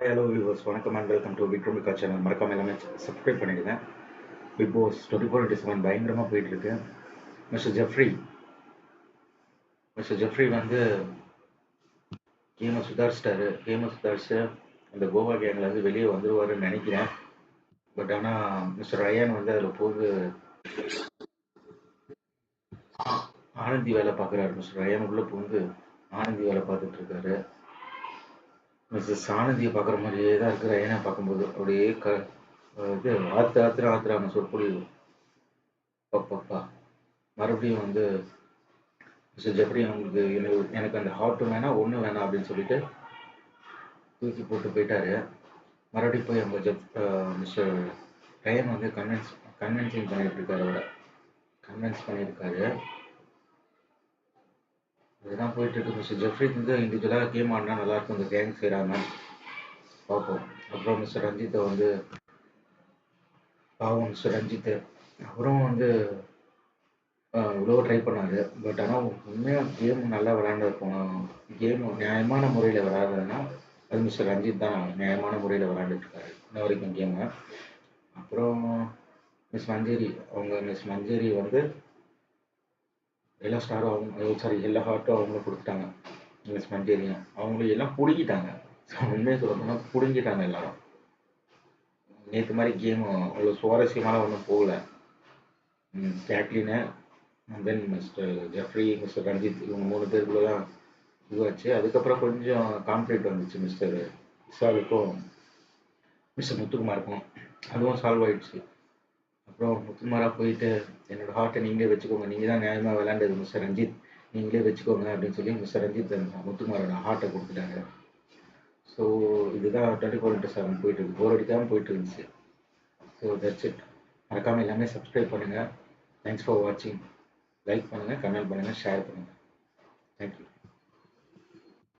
Hello viewers, வணக்கம் and welcome to Vikram Vika channel. மறக்காம எல்லாமே சப்ஸ்கிரைப் பண்ணிடுங்க. பிக் பாஸ் 24/7 பயங்கரமாக போயிட்டு இருக்கு. மிஸ்டர் ஜெஃப்ரி மிஸ்டர் ஜெஃப்ரி வந்து கேமை சுதாரிச்சு அந்த கோவா கேங்கில் வந்து வெளியே வந்துடுவாருன்னு நினைக்கிறேன். பட் ஆனால் மிஸ்டர் ரயான் வந்து அதில் போது ஆனந்தி வேலை பார்க்குறாரு. மிஸ்டர் ரயான் உள்ளே போந்து ஆனந்தி வேலை பார்த்துட்டு இருக்காரு. மிஸ்ஸஸ் ஆனந்தியை பார்க்குற மாதிரியே தான் இருக்குது ரயானை பார்க்கும்போது. அப்படியே இது ஆத்துறாங்க சொற்பொழிவு. பாப்பா மறுபடியும் வந்து மிஸ்டர் ஜெஃப்ரி அவங்களுக்கு எனக்கு அந்த ஹார்ட்டும் வேணாம் ஒன்றும் வேணாம் அப்படின்னு சொல்லிட்டு தூக்கி போட்டு போயிட்டாரு. மறுபடியும் போய் அவங்க மிஸ்டர் ரயன் வந்து கன்வின்சிங் பண்ணிட்டு இருக்காரு. அவரை கன்வின்ஸ் பண்ணியிருக்காரு. இதுதான் போயிட்டு இருக்கு. மிஸ்டர் ஜெஃப்ரி வந்து இண்டிவிஜுவலாக கேம் ஆடினா நல்லாயிருக்கும், இந்த கேங் செய்கிறாங்க பார்ப்போம். அப்புறம் மிஸ்டர் ரஞ்சித்தை வந்து பாவம் மிஸ்டர் ரஞ்சித் அவரும் வந்து இவ்வளோ ட்ரை பண்ணார். பட் ஆனால் உண்மையாக கேம் நல்லா விளையாண்டுருக்கோம். கேம் நியாயமான முறையில் விளையாடுறதுன்னா அது மிஸ்டர் ரஞ்சித் தான் நியாயமான முறையில் விளையாண்டுட்ருக்காரு இன்ன வரைக்கும் கேமை. அப்புறம் மிஸ் மஞ்சேரி வந்து எல்லா ஸ்டாரும் எல்லா ஹார்ட்டும் அவங்களும் கொடுத்துட்டாங்க. மிஸ் மஞ்சேரியும் அவங்களும் எல்லாம் பிடுங்கிட்டாங்க. உண்மையை சொல்லணும்னா பிடுங்கிட்டாங்க எல்லாரும். நேற்று மாதிரி கேம் அவ்வளோ சுவாரஸ்யமான ஒன்றும் போகல. Jacqueline and then mister Jeffrey, mister Ranjith இவங்க 3 பேருக்குள்ள தான் இதுவாச்சு. அதுக்கப்புறம் கொஞ்சம் கான்ஃப்ளிக்ட் வந்துச்சு மிஸ்டர் விஷாலுக்கும் மிஸ்டர் முத்துக்குமாருக்கும். அதுவும் சால்வ் ஆயிடுச்சு. அப்புறம் முத்துக்குமாராக போயிட்டு என்னோடய ஹார்ட்டை நீங்களே வச்சுக்கோங்க, நீங்கள் தான் நியாயமாக விளையாண்டது மிஸ்டர் ரஞ்சித், நீங்களே வச்சுக்கோங்க அப்படின்னு சொல்லி மிஸ்டர் ரஞ்சித் முத்துக்குமாரோட ஹார்ட்டை கொடுத்துட்டாங்க. ஸோ இதுதான் 24/7 போயிட்டு இருக்கு. போர் அடிக்காமல் போயிட்டு இருந்துச்சு. So that's it. மறக்காமல் எல்லாமே சப்ஸ்கிரைப் பண்ணுங்கள். தேங்க்ஸ் ஃபார் வாட்சிங். லைக் பண்ணுங்கள், கமெண்ட் பண்ணுங்கள், ஷேர் பண்ணுங்கள். தேங்க்யூ.